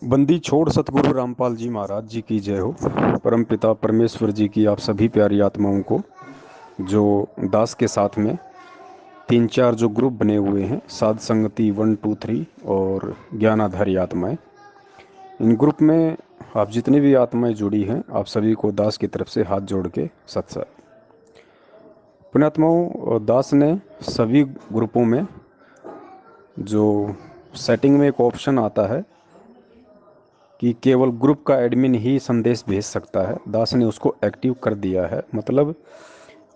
बंदी छोड़ सतगुरु रामपाल जी महाराज जी की जय हो। परमपिता परमेश्वर जी की आप सभी प्यारी आत्माओं को, जो दास के साथ में तीन चार जो ग्रुप बने हुए हैं, साध संगति 1 2 3 और ज्ञानाधारी आत्माएं, इन ग्रुप में आप जितनी भी आत्माएं जुड़ी हैं, आप सभी को दास की तरफ से हाथ जोड़ के सत्संग। पुण्यात्माओं, दास ने सभी ग्रुपों में जो सेटिंग में एक ऑप्शन आता है कि केवल ग्रुप का एडमिन ही संदेश भेज सकता है, दास ने उसको एक्टिव कर दिया है। मतलब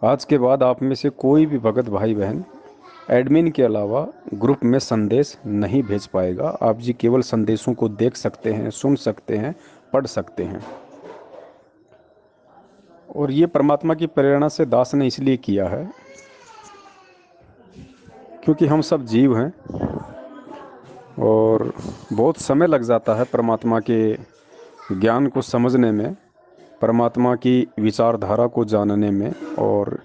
आज के बाद आप में से कोई भी भगत भाई बहन एडमिन के अलावा ग्रुप में संदेश नहीं भेज पाएगा। आप जी केवल संदेशों को देख सकते हैं, सुन सकते हैं, पढ़ सकते हैं। और ये परमात्मा की प्रेरणा से दास ने इसलिए किया है क्योंकि हम सब जीव हैं और बहुत समय लग जाता है परमात्मा के ज्ञान को समझने में, परमात्मा की विचारधारा को जानने में, और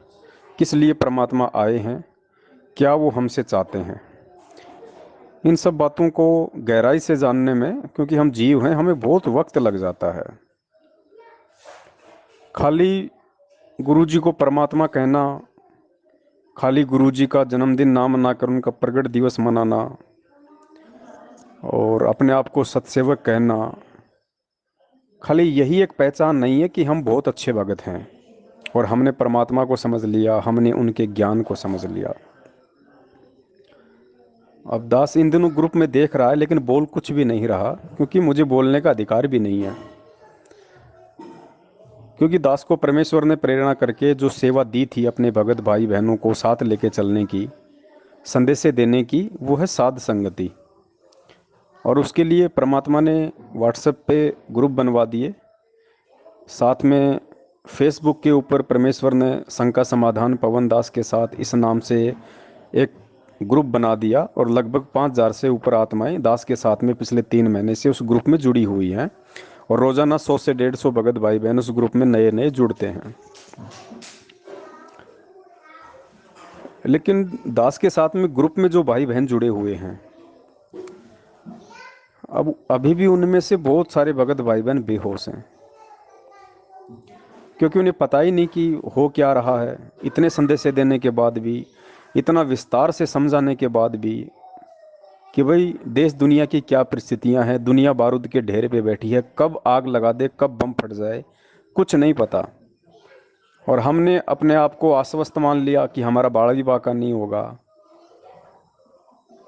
किस लिए परमात्मा आए हैं, क्या वो हमसे चाहते हैं, इन सब बातों को गहराई से जानने में। क्योंकि हम जीव हैं, हमें बहुत वक्त लग जाता है। खाली गुरुजी को परमात्मा कहना, खाली गुरुजी का जन्मदिन ना मनाकर उनका प्रगट दिवस मनाना और अपने आप को सत्सेवक कहना, खाली यही एक पहचान नहीं है कि हम बहुत अच्छे भगत हैं और हमने परमात्मा को समझ लिया, हमने उनके ज्ञान को समझ लिया। अब दास इन दिनों ग्रुप में देख रहा है लेकिन बोल कुछ भी नहीं रहा, क्योंकि मुझे बोलने का अधिकार भी नहीं है। क्योंकि दास को परमेश्वर ने प्रेरणा करके जो सेवा दी थी अपने भगत भाई बहनों को साथ लेके चलने की, संदेश देने की, वो है साध संगति। और उसके लिए परमात्मा ने व्हाट्सएप पे ग्रुप बनवा दिए, साथ में फेसबुक के ऊपर परमेश्वर ने शंका समाधान पवन दास के साथ इस नाम से एक ग्रुप बना दिया। और लगभग 5,000 से ऊपर आत्माएं दास के साथ में पिछले 3 महीने से उस ग्रुप में जुड़ी हुई हैं और रोजाना 100 से 150 भगत भाई बहन उस ग्रुप में नए नए जुड़ते हैं। लेकिन दास के साथ में ग्रुप में जो भाई बहन जुड़े हुए हैं, अब अभी भी उनमें से बहुत सारे भगत भाई बहन बेहोश हैं, क्योंकि उन्हें पता ही नहीं कि हो क्या रहा है। इतने संदेश देने के बाद भी, इतना विस्तार से समझाने के बाद भी कि भाई देश दुनिया की क्या परिस्थितियां हैं, दुनिया बारूद के ढेर पे बैठी है, कब आग लगा दे, कब बम फट जाए, कुछ नहीं पता। और हमने अपने आप को आश्वस्त मान लिया कि हमारा बाड़ा भी बाका नहीं होगा।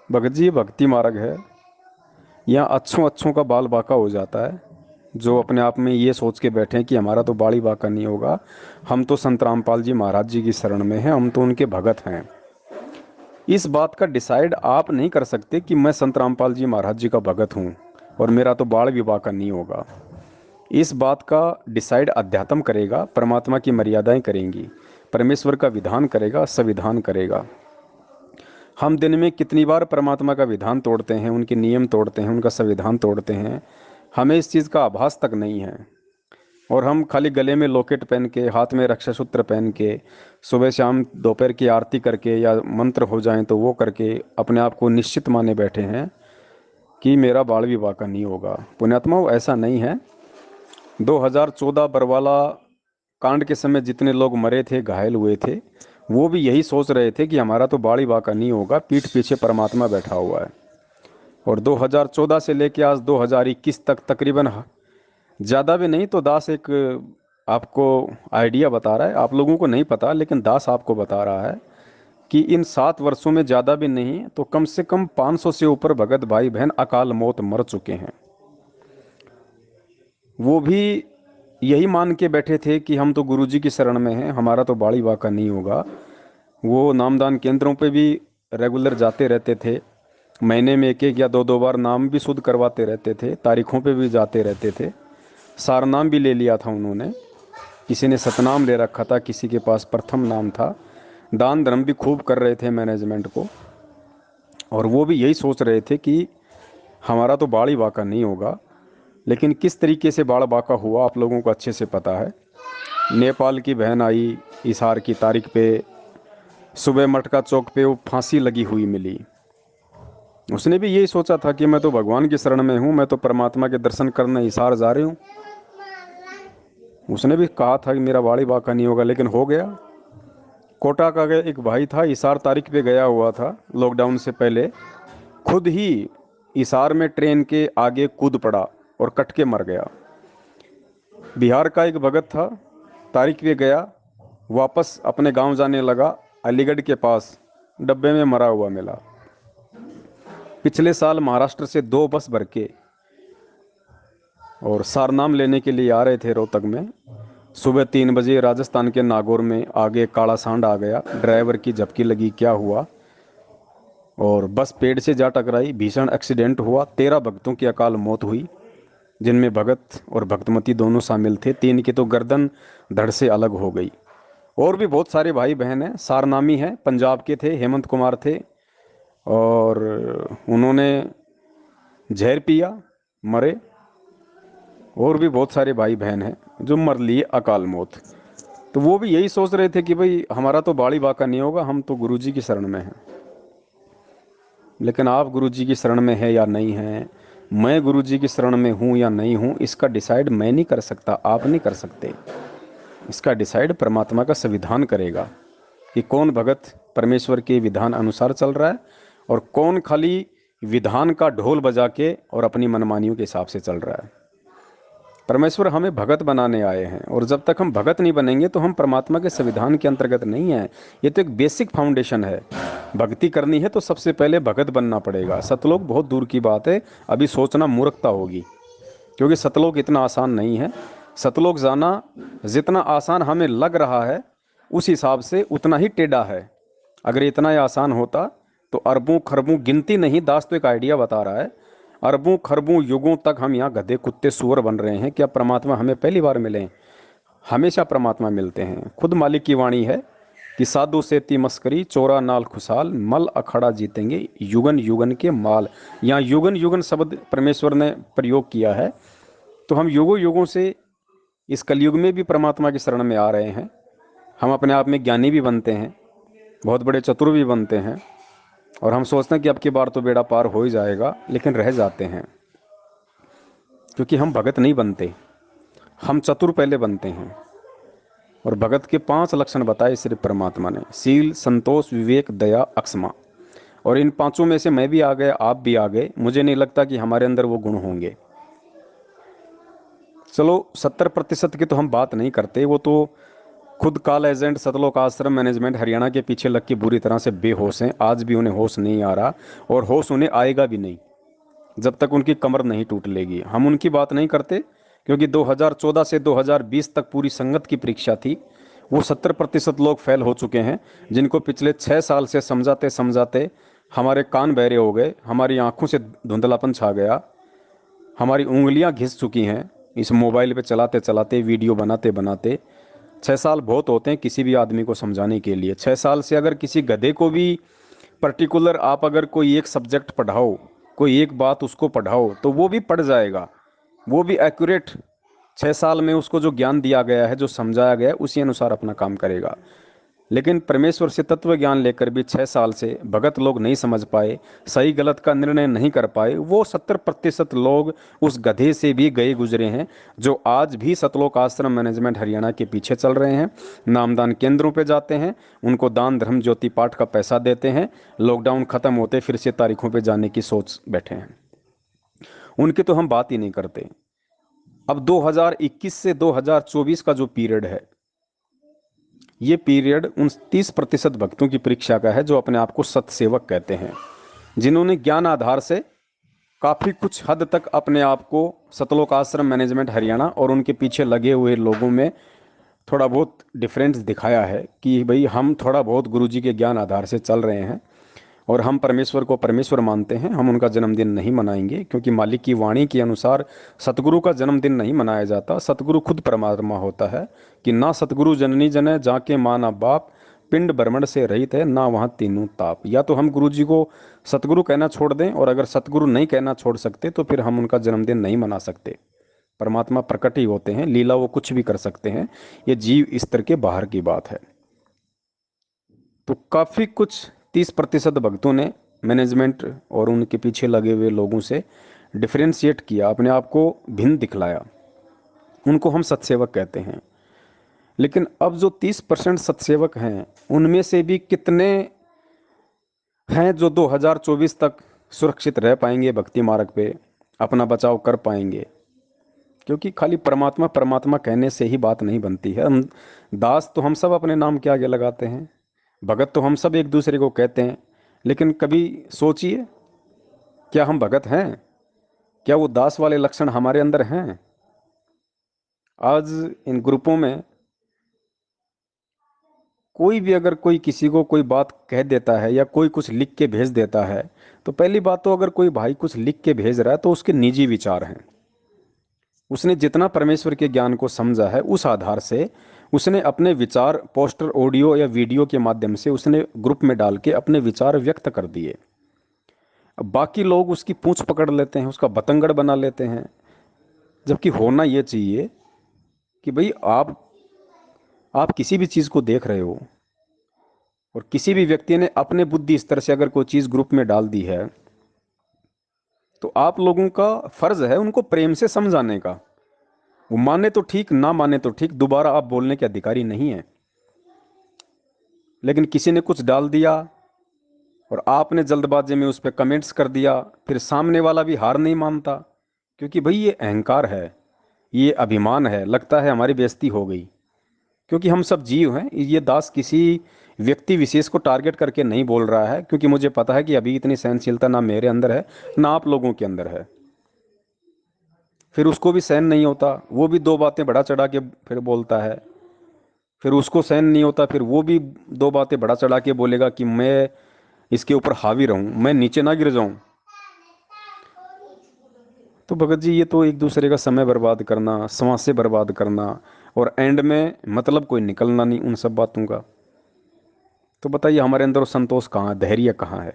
भगत जी, ये भक्ति मार्ग है। यहाँ अच्छों अच्छों का बाल बाका हो जाता है, जो अपने आप में ये सोच के बैठे हैं कि हमारा तो बाड़ी बाका नहीं होगा, हम तो संत रामपाल जी महाराज जी की शरण में हैं, हम तो उनके भगत हैं। इस बात का डिसाइड आप नहीं कर सकते कि मैं संत रामपाल जी महाराज जी का भगत हूँ और मेरा तो बाल भी बाका नहीं होगा। इस बात का डिसाइड अध्यात्म करेगा, परमात्मा की मर्यादाएं करेंगी, परमेश्वर का विधान करेगा, संविधान करेगा। हम दिन में कितनी बार परमात्मा का विधान तोड़ते हैं, उनके नियम तोड़ते हैं, उनका संविधान तोड़ते हैं, हमें इस चीज़ का आभास तक नहीं है। और हम खाली गले में लॉकेट पहन के, हाथ में रक्षा सूत्र पहन के, सुबह शाम दोपहर की आरती करके या मंत्र हो जाएं तो वो करके अपने आप को निश्चित माने बैठे हैं कि मेरा बाल विवाह का नहीं होगा। पुण्यात्माओं, ऐसा नहीं है। 2014 बरवाला कांड के समय जितने लोग मरे थे, घायल हुए थे, वो भी यही सोच रहे थे कि हमारा तो बाड़ी बाका नहीं होगा, पीठ पीछे परमात्मा बैठा हुआ है। और 2014 से लेके आज 2021 तक तकरीबन, ज़्यादा भी नहीं तो दास एक आपको आइडिया बता रहा है, आप लोगों को नहीं पता लेकिन दास आपको बता रहा है कि इन 7 वर्षों में, ज़्यादा भी नहीं तो कम से कम 500 से ऊपर भगत भाई बहन अकाल मौत मर चुके हैं। वो भी यही मान के बैठे थे कि हम तो गुरुजी की शरण में हैं, हमारा तो बाड़ी बाका नहीं होगा। वो नामदान केंद्रों पे भी रेगुलर जाते रहते थे, महीने में 1 1 या 2 2 बार नाम भी शुद्ध करवाते रहते थे, तारीखों पे भी जाते रहते थे। सारनाम भी ले लिया था उन्होंने, किसी ने सतनाम ले रखा था, किसी के पास प्रथम नाम था। दान धर्म भी खूब कर रहे थे मैनेजमेंट को। और वो भी यही सोच रहे थे कि हमारा तो बाड़ी बाका नहीं होगा। लेकिन किस तरीके से बाड़ बाका हुआ आप लोगों को अच्छे से पता है। नेपाल की बहन आई, इसार की तारीख पे सुबह मटका चौक पे वो फांसी लगी हुई मिली। उसने भी यही सोचा था कि मैं तो भगवान की शरण में हूँ, मैं तो परमात्मा के दर्शन करने हिसार जा रही हूँ। उसने भी कहा था कि मेरा बाड़ी बांका नहीं होगा, लेकिन हो गया। कोटा का एक भाई था, हिसार तारीख पे गया हुआ था लॉकडाउन से पहले, खुद ही हिसार में ट्रेन के आगे कूद पड़ा और कट के मर गया। बिहार का एक भगत था, तारीख पे गया, वापस अपने गांव जाने लगा, अलीगढ़ के पास डब्बे में मरा हुआ मिला। पिछले साल महाराष्ट्र से 2 बस भर के और सारनाम लेने के लिए आ रहे थे रोहतक में। सुबह 3 बजे राजस्थान के नागौर में आगे काला सांड आ गया, ड्राइवर की झपकी लगी, क्या हुआ, और बस पेड़ से जा टकराई, भीषण एक्सीडेंट हुआ। 13 भक्तों की अकाल मौत हुई, जिनमें भगत और भक्तमती दोनों शामिल थे। 3 की तो गर्दन धड़ से अलग हो गई। और भी बहुत सारे भाई बहन हैं, सारनामी हैं, पंजाब के थे, हेमंत कुमार थे, और उन्होंने जहर पिया, मरे। और भी बहुत सारे भाई बहन हैं जो मर लिए अकाल मौत। तो वो भी यही सोच रहे थे कि भाई हमारा तो बाड़ी बाका नहीं होगा, हम तो गुरुजी की शरण में हैं। लेकिन आप गुरुजी की शरण में है या नहीं है, मैं गुरुजी की शरण में हूँ या नहीं हूँ, इसका डिसाइड मैं नहीं कर सकता, आप नहीं कर सकते। इसका डिसाइड परमात्मा का संविधान करेगा कि कौन भगत परमेश्वर के विधान अनुसार चल रहा है और कौन खाली विधान का ढोल बजा के और अपनी मनमानियों के हिसाब से चल रहा है। परमेश्वर हमें भगत बनाने आए हैं, और जब तक हम भगत नहीं बनेंगे तो हम परमात्मा के संविधान के अंतर्गत नहीं हैं। ये तो एक बेसिक फाउंडेशन है। भक्ति करनी है तो सबसे पहले भगत बनना पड़ेगा। सतलोक बहुत दूर की बात है, अभी सोचना मूर्खता होगी, क्योंकि सतलोक इतना आसान नहीं है। सतलोक जाना जितना आसान हमें लग रहा है, उस हिसाब से उतना ही टेढ़ा है। अगर इतना ही आसान होता तो अरबों खरबों, गिनती नहीं, दास तो एक आइडिया बता रहा है, अरबों खरबों युगों तक हम यहाँ गधे कुत्ते सुअर बन रहे हैं। क्या परमात्मा हमें पहली बार मिले? हमेशा परमात्मा मिलते हैं। खुद मालिक की वाणी है कि साधु सेती मस्करी, चोरा नाल खुशहाल, मल अखाड़ा जीतेंगे युगन युगन के माल। यहाँ युगन युगन शब्द परमेश्वर ने प्रयोग किया है। तो हम युगों युगों से इस कलयुग में भी परमात्मा की शरण में आ रहे हैं। हम अपने आप में ज्ञानी भी बनते हैं, बहुत बड़े चतुर भी बनते हैं, और हम सोचते हैं कि अब की बार तो बेड़ा पार हो ही जाएगा, लेकिन रह जाते हैं, क्योंकि हम भगत नहीं बनते, हम चतुर पहले बनते हैं। और भगत के 5 लक्षण बताए सिर्फ परमात्मा ने: शील, संतोष, विवेक, दया, अक्षमा। और इन पांचों में से मैं भी आ गया, आप भी आ गए। मुझे नहीं लगता कि हमारे अंदर वो गुण होंगे। चलो 70% की तो हम बात नहीं करते, वो तो खुद कॉल एजेंट सतलोक आश्रम मैनेजमेंट हरियाणा के पीछे लग के बुरी तरह से बेहोश हैं। आज भी उन्हें होश नहीं आ रहा, और होश उन्हें आएगा भी नहीं जब तक उनकी कमर नहीं टूट लेगी। हम उनकी बात नहीं करते, क्योंकि 2014 से 2020 तक पूरी संगत की परीक्षा थी। वो 70% लोग फेल हो चुके हैं, जिनको पिछले 6 साल से समझाते समझाते हमारे कान बहरे हो गए, हमारी आंखों से धुंधलापन छा गया, हमारी उंगलियां घिस चुकी हैं इस मोबाइल पे चलाते चलाते, वीडियो बनाते बनाते। 6 साल बहुत होते हैं किसी भी आदमी को समझाने के लिए। 6 साल से अगर किसी गधे को भी पर्टिकुलर आप अगर कोई एक सब्जेक्ट पढ़ाओ, कोई एक बात उसको पढ़ाओ, तो वो भी पढ़ जाएगा, वो भी एक्यूरेट 6 साल में उसको जो ज्ञान दिया गया है, जो समझाया गया है, उसी अनुसार अपना काम करेगा। लेकिन परमेश्वर से तत्व ज्ञान लेकर भी 6 साल से भगत लोग नहीं समझ पाए, सही गलत का निर्णय नहीं कर पाए। वो 70% लोग उस गधे से भी गए गुजरे हैं, जो आज भी सतलोक आश्रम मैनेजमेंट हरियाणा के पीछे चल रहे हैं, नामदान केंद्रों पे जाते हैं, उनको दान धर्म ज्योति पाठ का पैसा देते हैं, लॉकडाउन खत्म होते फिर से तारीखों पे जाने की सोच बैठे हैं। उनकी तो हम बात ही नहीं करते। अब 2021 से 2024 का जो पीरियड है, ये पीरियड उन 30% भक्तों की परीक्षा का है, जो अपने आप को सतसेवक कहते हैं, जिन्होंने ज्ञान आधार से काफ़ी कुछ हद तक अपने आप को सतलोक आश्रम मैनेजमेंट हरियाणा और उनके पीछे लगे हुए लोगों में थोड़ा बहुत डिफरेंस दिखाया है कि भाई हम थोड़ा बहुत गुरुजी के ज्ञान आधार से चल रहे हैं, और हम परमेश्वर को परमेश्वर मानते हैं। हम उनका जन्मदिन नहीं मनाएंगे, क्योंकि मालिक की वाणी के अनुसार सतगुरु का जन्मदिन नहीं मनाया जाता। सतगुरु खुद परमात्मा होता है कि ना सतगुरु जननी जने जाके माँ ना बाप, पिंड ब्रह्मंड से रहित है ना वहाँ तीनों ताप। या तो हम गुरु जी को सतगुरु कहना छोड़ दें, और अगर सतगुरु नहीं कहना छोड़ सकते तो फिर हम उनका जन्मदिन नहीं मना सकते। परमात्मा प्रकट ही होते हैं, लीला वो कुछ भी कर सकते हैं, ये जीव स्तर के बाहर की बात है। तो काफ़ी कुछ 30% भक्तों ने मैनेजमेंट और उनके पीछे लगे हुए लोगों से डिफरेंशिएट किया, अपने आप को भिन्न दिखलाया, उनको हम सतसेवक कहते हैं। लेकिन अब जो 30% सतसेवक हैं, उनमें से भी कितने हैं जो 2024 तक सुरक्षित रह पाएंगे भक्ति मार्ग पे, अपना बचाव कर पाएंगे? क्योंकि खाली परमात्मा परमात्मा कहने से ही बात नहीं बनती है। हम दास तो हम सब अपने नाम के आगे लगाते हैं, भगत तो हम सब एक दूसरे को कहते हैं, लेकिन कभी सोचिए, क्या हम भगत हैं? क्या वो दास वाले लक्षण हमारे अंदर हैं? आज इन ग्रुपों में कोई भी अगर कोई किसी को कोई बात कह देता है या कोई कुछ लिख के भेज देता है, तो पहली बात तो अगर कोई भाई कुछ लिख के भेज रहा है तो उसके निजी विचार हैं। उसने जितना परमेश्वर के ज्ञान को समझा है उस आधार से उसने अपने विचार पोस्टर, ऑडियो या वीडियो के माध्यम से उसने ग्रुप में डाल के अपने विचार व्यक्त कर दिए। अब बाकी लोग उसकी पूंछ पकड़ लेते हैं, उसका बतंगड़ बना लेते हैं। जबकि होना ये चाहिए कि भाई आप किसी भी चीज़ को देख रहे हो और किसी भी व्यक्ति ने अपने बुद्धि स्तर से अगर कोई चीज़ ग्रुप में डाल दी है, तो आप लोगों का फर्ज है उनको प्रेम से समझाने का। वो माने तो ठीक, ना माने तो ठीक, दोबारा आप बोलने के अधिकारी नहीं है। लेकिन किसी ने कुछ डाल दिया और आपने जल्दबाजी में उस पर कमेंट्स कर दिया, फिर सामने वाला भी हार नहीं मानता, क्योंकि भाई ये अहंकार है, ये अभिमान है, लगता है हमारी बेइज्जती हो गई। क्योंकि हम सब जीव हैं। ये दास किसी व्यक्ति विशेष को टारगेट करके नहीं बोल रहा है, क्योंकि मुझे पता है कि अभी इतनी सहनशीलता ना मेरे अंदर है ना आप लोगों के अंदर है। फिर उसको भी सहन नहीं होता, वो भी दो बातें बढ़ा चढ़ा के फिर बोलता है। फिर उसको सहन नहीं होता, फिर वो भी दो बातें बढ़ा चढ़ा के बोलेगा कि मैं इसके ऊपर हावी रहूं, मैं नीचे ना गिर जाऊं। तो भगत जी, ये तो एक दूसरे का समय बर्बाद करना, सांसें बर्बाद करना, और एंड में मतलब कोई निकलना नहीं उन सब बातों का। तो बताइए हमारे अंदर वो संतोष कहाँ है, धैर्य कहाँ है?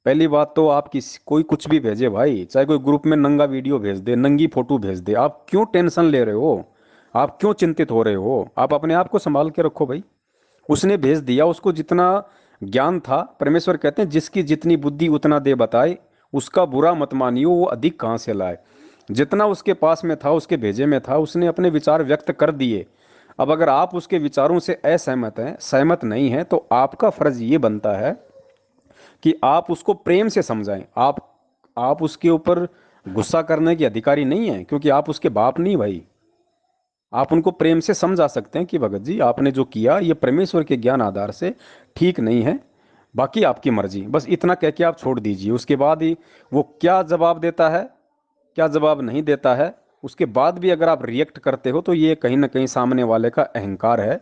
पहली बात तो आप कोई कुछ भी भेजे भाई, चाहे कोई ग्रुप में नंगा वीडियो भेज दे, नंगी फोटो भेज दे, आप क्यों टेंशन ले रहे हो? आप क्यों चिंतित हो रहे हो? आप अपने आप को संभाल के रखो भाई। उसने भेज दिया, उसको जितना ज्ञान था, परमेश्वर कहते हैं जिसकी जितनी बुद्धि उतना दे बताए, उसका बुरा मत मानियो, वो अधिक कहाँ से लाए। जितना उसके पास में था, उसके भेजे में था, उसने अपने विचार व्यक्त कर दिए। अब अगर आप उसके विचारों से असहमत हैं, सहमत नहीं हैं, तो आपका फर्ज ये बनता है कि आप उसको प्रेम से समझाएं। आप उसके ऊपर गुस्सा करने के अधिकारी नहीं हैं, क्योंकि आप उसके बाप नहीं भाई। आप उनको प्रेम से समझा सकते हैं कि भगत जी आपने जो किया ये परमेश्वर के ज्ञान आधार से ठीक नहीं है, बाकी आपकी मर्जी, बस इतना कह के आप छोड़ दीजिए। उसके बाद ही वो क्या जवाब देता है, क्या जवाब नहीं देता है, उसके बाद भी अगर आप रिएक्ट करते हो, तो ये कहीं ना कहीं सामने वाले का अहंकार है।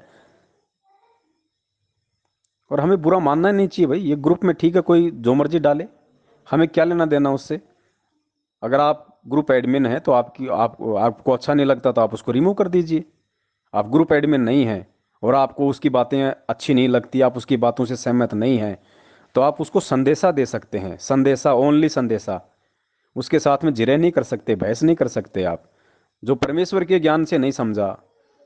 और हमें बुरा मानना नहीं चाहिए भाई। ये ग्रुप में ठीक है, कोई जो मर्जी डाले, हमें क्या लेना देना उससे। अगर आप ग्रुप एडमिन है तो आपको अच्छा नहीं लगता तो आप उसको रिमूव कर दीजिए। आप ग्रुप एडमिन नहीं हैं और आपको उसकी बातें अच्छी नहीं लगती, आप उसकी बातों से सहमत नहीं हैं, तो आप उसको संदेशा दे सकते हैं। संदेशा, ओनली संदेशा। उसके साथ में जिरह नहीं कर सकते, बहस नहीं कर सकते। आप जो परमेश्वर के ज्ञान से नहीं समझा,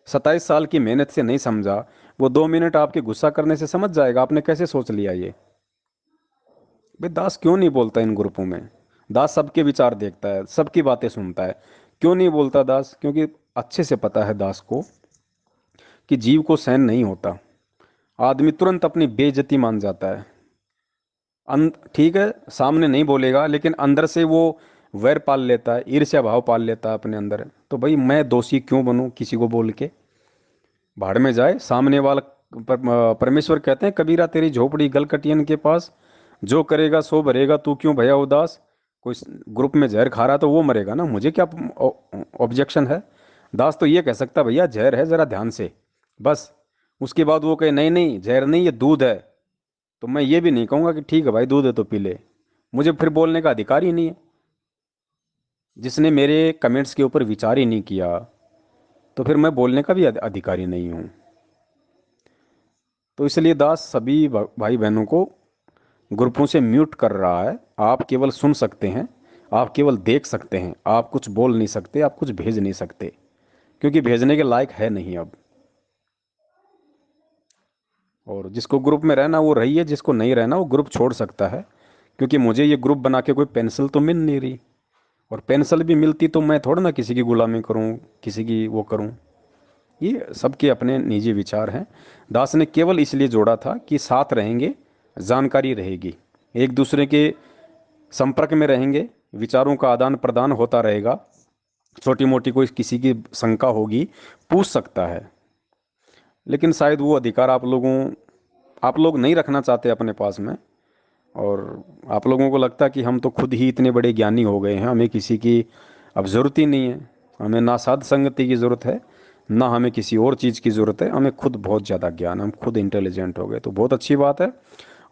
27 साल की मेहनत से नहीं समझा, वो 2 मिनट आपके गुस्सा करने से समझ जाएगा। आपने कैसे सोच लिया ये? भाई दास क्यों नहीं बोलता इन ग्रुपों में? दास सबके विचार देखता है, सबकी बातें सुनता है। क्यों नहीं बोलता दास? क्योंकि अच्छे से पता है दास को कि जीव को सहन नहीं होता। आदमी तुरंत अपनी बेइज्जती मान जाता है। ठीक है, सामने नहीं बोलेगा, लेकिन अंदर से वो वैर पाल लेता है, ईर्ष्या भाव पाल लेता है अपने अंदर। तो भाई मैं दोषी क्यों बनूं किसी को बोल के? भाड़ में जाए सामने वाला। परमेश्वर कहते हैं कबीरा तेरी झोपड़ी गलकटियन के पास, जो करेगा सो भरेगा, तू क्यों भया उदास। कोई ग्रुप में जहर खा रहा तो वो मरेगा ना, मुझे क्या ऑब्जेक्शन है? दास तो ये कह सकता भैया जहर है, जरा ध्यान से, बस। उसके बाद वो कहे नहीं नहीं जहर नहीं, ये दूध है, तो मैं ये भी नहीं कहूंगा कि ठीक है भाई दूध है तो पी ले। मुझे फिर बोलने का अधिकार ही नहीं है। जिसने मेरे कमेंट्स के ऊपर विचार ही नहीं किया, तो फिर मैं बोलने का भी अधिकारी नहीं हूँ। तो इसलिए दास सभी भाई बहनों को ग्रुपों से म्यूट कर रहा है। आप केवल सुन सकते हैं, आप केवल देख सकते हैं, आप कुछ बोल नहीं सकते, आप कुछ भेज नहीं सकते, क्योंकि भेजने के लायक है नहीं अब। और जिसको ग्रुप में रहना वो रही है, जिसको नहीं रहना वो ग्रुप छोड़ सकता है। क्योंकि मुझे ये ग्रुप बना के कोई पेंसिल तो मिल नहीं रही, और पेंसिल भी मिलती तो मैं थोड़ा ना किसी की गुलामी करूं, किसी की वो करूं। ये सबके अपने निजी विचार हैं। दास ने केवल इसलिए जोड़ा था कि साथ रहेंगे, जानकारी रहेगी, एक दूसरे के संपर्क में रहेंगे, विचारों का आदान प्रदान होता रहेगा, छोटी मोटी कोई किसी की शंका होगी पूछ सकता है। लेकिन शायद वो अधिकार आप लोग नहीं रखना चाहते अपने पास में, और आप लोगों को लगता है कि हम तो खुद ही इतने बड़े ज्ञानी हो गए हैं, हमें किसी की अब ज़रूरत ही नहीं है। हमें ना साध संगति की ज़रूरत है, ना हमें किसी और चीज़ की ज़रूरत है, हमें खुद बहुत ज़्यादा ज्ञान, हम खुद इंटेलिजेंट हो गए। तो बहुत अच्छी बात है,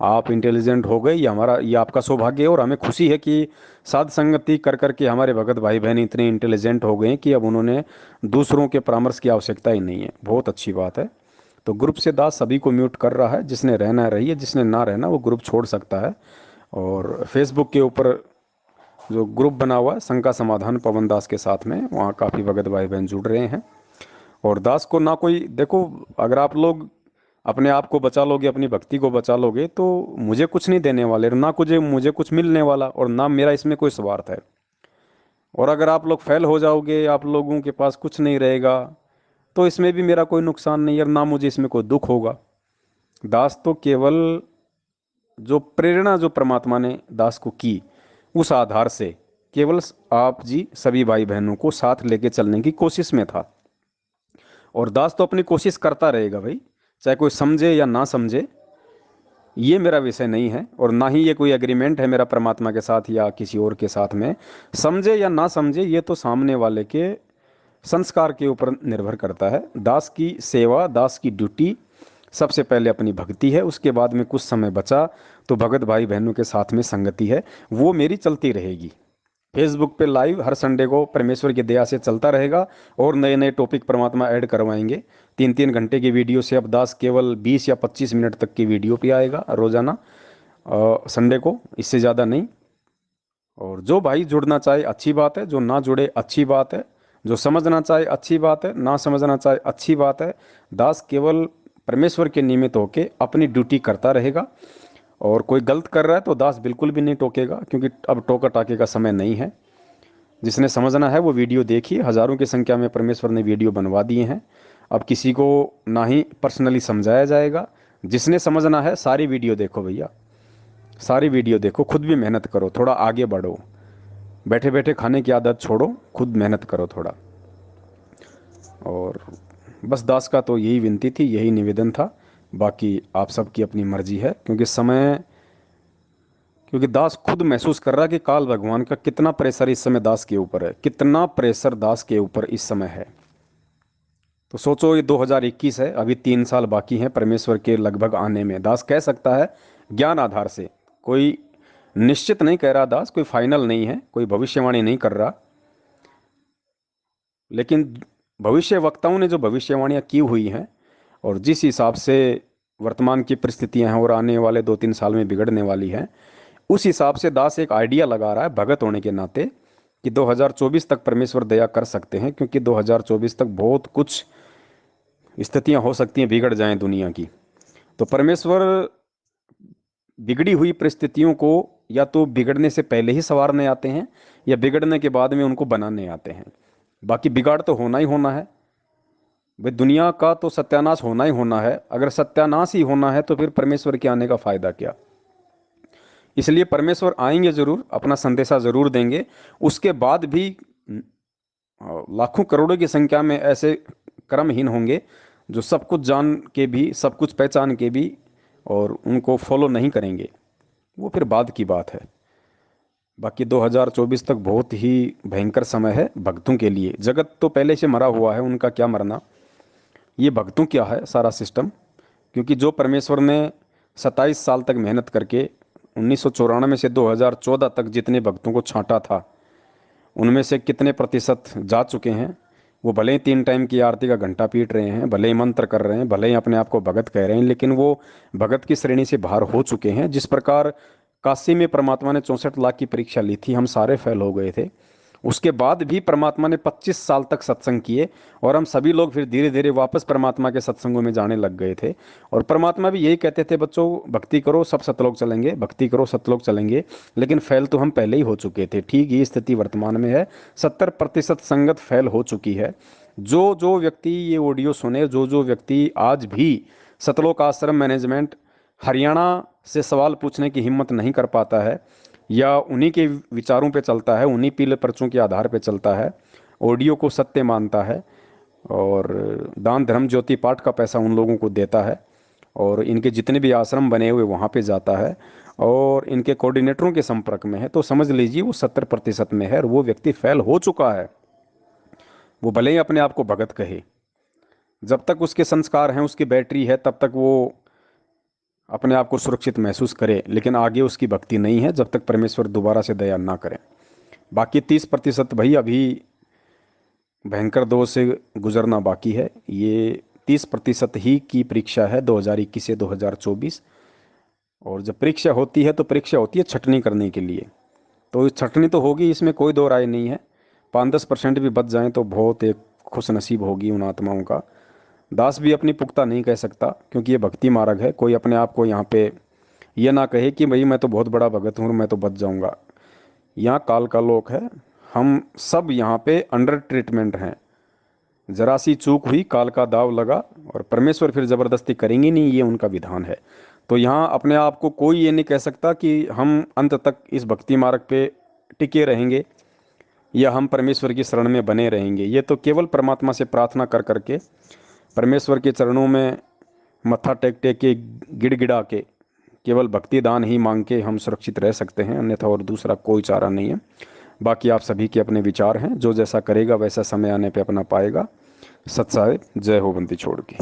आप इंटेलिजेंट हो गए, ये आपका सौभाग्य है। और हमें खुशी है कि साध संगति कर करके हमारे भगत भाई बहन इतने इंटेलिजेंट हो गए कि अब उन्होंने दूसरों के परामर्श की आवश्यकता ही नहीं है। बहुत अच्छी बात है। तो ग्रुप से दास सभी को म्यूट कर रहा है, जिसने रहना रहिए, जिसने ना रहना वो ग्रुप छोड़ सकता है। और फेसबुक के ऊपर जो ग्रुप बना हुआ है शंका समाधान पवन दास के साथ में, वहाँ काफ़ी भगत भाई बहन जुड़ रहे हैं। और दास को ना कोई देखो, अगर आप लोग अपने आप को बचा लोगे, अपनी भक्ति को बचा लोगे, तो मुझे कुछ नहीं देने वाले, ना कुछ मुझे कुछ मिलने वाला, और ना मेरा इसमें कोई स्वार्थ है। और अगर आप लोग फेल हो जाओगे, आप लोगों के पास कुछ नहीं रहेगा, तो इसमें भी मेरा कोई नुकसान नहीं है, और ना मुझे इसमें कोई दुख होगा। दास तो केवल जो प्रेरणा जो परमात्मा ने दास को की, उस आधार से केवल आप जी सभी भाई बहनों को साथ लेके चलने की कोशिश में था। और दास तो अपनी कोशिश करता रहेगा भाई, चाहे कोई समझे या ना समझे, ये मेरा विषय नहीं है। और ना ही ये कोई एग्रीमेंट है मेरा परमात्मा के साथ या किसी और के साथ में। समझे या ना समझे, ये तो सामने वाले के संस्कार के ऊपर निर्भर करता है। दास की सेवा, दास की ड्यूटी सबसे पहले अपनी भक्ति है, उसके बाद में कुछ समय बचा तो भगत भाई बहनों के साथ में संगति है, वो मेरी चलती रहेगी। फेसबुक पे लाइव हर संडे को परमेश्वर की दया से चलता रहेगा, और नए नए टॉपिक परमात्मा ऐड करवाएंगे। 3-3 घंटे की वीडियो से अब दास केवल 20 या 25 मिनट तक की वीडियो पे आएगा रोजाना, संडे को, इससे ज़्यादा नहीं। और जो भाई जुड़ना चाहे अच्छी बात है, जो ना जुड़े अच्छी बात है, जो समझना चाहे अच्छी बात है, ना समझना चाहे अच्छी बात है। दास केवल परमेश्वर के निमित्त होके अपनी ड्यूटी करता रहेगा। और कोई गलत कर रहा है तो दास बिल्कुल भी नहीं टोकेगा, क्योंकि अब टोका टाके का समय नहीं है। जिसने समझना है वो वीडियो देखिए, हज़ारों की संख्या में परमेश्वर ने वीडियो बनवा दिए हैं। अब किसी को ना ही पर्सनली समझाया जाएगा। जिसने समझना है सारी वीडियो देखो भैया, सारी वीडियो देखो, खुद भी मेहनत करो, थोड़ा आगे बढ़ो, बैठे बैठे खाने की आदत छोड़ो, खुद मेहनत करो थोड़ा। और बस दास का तो यही विनती थी, यही निवेदन था। बाकी आप सबकी अपनी मर्जी है, क्योंकि दास खुद महसूस कर रहा है कि काल भगवान का कितना प्रेशर इस समय दास के ऊपर है, कितना प्रेशर दास के ऊपर इस समय है। तो सोचो, ये 2021 है, अभी 3 साल बाकी हैं परमेश्वर के लगभग आने में। दास कह सकता है ज्ञान आधार से, कोई निश्चित नहीं कह रहा दास, कोई फाइनल नहीं है, कोई भविष्यवाणी नहीं कर रहा। लेकिन भविष्य वक्ताओं ने जो भविष्यवाणियां की हुई हैं, और जिस हिसाब से वर्तमान की परिस्थितियां हैं और आने वाले 2-3 साल में बिगड़ने वाली हैं, उस हिसाब से दास एक आइडिया लगा रहा है भगत होने के नाते कि 2024 तक परमेश्वर दया कर सकते हैं, क्योंकि 2024 तक बहुत कुछ स्थितियां हो सकती हैं बिगड़ जाएं दुनिया की। तो परमेश्वर बिगड़ी हुई परिस्थितियों को या तो बिगड़ने से पहले ही संवारने आते हैं, या बिगड़ने के बाद में उनको बनाने आते हैं। बाकी बिगाड़ तो होना ही होना है भाई, दुनिया का तो सत्यानाश होना ही होना है। अगर सत्यानाश ही होना है तो फिर परमेश्वर के आने का फायदा क्या। इसलिए परमेश्वर आएंगे जरूर, अपना संदेशा जरूर देंगे। उसके बाद भी लाखों करोड़ों की संख्या में ऐसे कर्महीन होंगे जो सब कुछ जान के भी, सब कुछ पहचान के भी, और उनको फॉलो नहीं करेंगे। वो फिर बाद की बात है। बाकी 2024 तक बहुत ही भयंकर समय है भक्तों के लिए। जगत तो पहले से मरा हुआ है, उनका क्या मरना, ये भक्तों क्या है सारा सिस्टम। क्योंकि जो परमेश्वर ने 27 साल तक मेहनत करके 1994 से 2014 तक जितने भक्तों को छांटा था, उनमें से कितने प्रतिशत जा चुके हैं। वो भले ही 3 टाइम की आरती का घंटा पीट रहे हैं, भले ही मंत्र कर रहे हैं, भले ही अपने आप को भगत कह रहे हैं, लेकिन वो भगत की श्रेणी से बाहर हो चुके हैं। जिस प्रकार काशी में परमात्मा ने 64 लाख की परीक्षा ली थी, हम सारे फेल हो गए थे। उसके बाद भी परमात्मा ने 25 साल तक सत्संग किए, और हम सभी लोग फिर धीरे धीरे वापस परमात्मा के सत्संगों में जाने लग गए थे। और परमात्मा भी यही कहते थे, बच्चों भक्ति करो सब सतलोक चलेंगे, भक्ति करो सतलोक चलेंगे। लेकिन फेल तो हम पहले ही हो चुके थे। ठीक ये स्थिति वर्तमान में है, 70% संगत फेल हो चुकी है। जो जो व्यक्ति ये ऑडियो सुने, जो जो व्यक्ति आज भी सतलोक आश्रम मैनेजमेंट हरियाणा से सवाल पूछने की हिम्मत नहीं कर पाता है, या उन्हीं के विचारों पे चलता है, उन्हीं पीले पर्चों के आधार पे चलता है, ऑडियो को सत्य मानता है, और दान धर्म ज्योति पाठ का पैसा उन लोगों को देता है, और इनके जितने भी आश्रम बने हुए वहाँ पे जाता है, और इनके कोऑर्डिनेटरों के संपर्क में है, तो समझ लीजिए वो 70% में है, और वो व्यक्ति फेल हो चुका है। वो भले ही अपने आप को भगत कहे, जब तक उसके संस्कार हैं, उसकी बैटरी है, तब तक वो अपने आप को सुरक्षित महसूस करे, लेकिन आगे उसकी भक्ति नहीं है जब तक परमेश्वर दोबारा से दया ना करें। बाकी 30% भाई अभी भयंकर दौर से गुजरना बाकी है। ये 30% ही की परीक्षा है 2021 से 2024। और जब परीक्षा होती है तो परीक्षा होती है छटनी करने के लिए, तो छटनी तो होगी, इसमें कोई दो राय नहीं है। 5-10% भी बच जाएं तो बहुत एक खुश नसीब होगी उन आत्माओं का। दास भी अपनी पुख्ता नहीं कह सकता, क्योंकि ये भक्ति मार्ग है। कोई अपने आप को यहाँ पे ये ना कहे कि भाई मैं तो बहुत बड़ा भगत हूँ, मैं तो बच जाऊँगा। यहाँ काल का लोक है, हम सब यहाँ पे अंडर ट्रीटमेंट हैं। जरा सी चूक हुई, काल का दाव लगा, और परमेश्वर फिर ज़बरदस्ती करेंगे नहीं, ये उनका विधान है। तो यहाँ अपने आप को कोई ये नहीं कह सकता कि हम अंत तक इस भक्ति मार्ग पे टिके रहेंगे, या हम परमेश्वर की शरण में बने रहेंगे। ये तो केवल परमात्मा से प्रार्थना कर करके, परमेश्वर के चरणों में मत्था टेक टेक के, गिड़गिड़ा के, केवल भक्ति दान ही मांग के हम सुरक्षित रह सकते हैं, अन्यथा और दूसरा कोई चारा नहीं है। बाकी आप सभी के अपने विचार हैं, जो जैसा करेगा वैसा समय आने पे अपना पाएगा। सत्साय जय हो बंदी छोड़ के।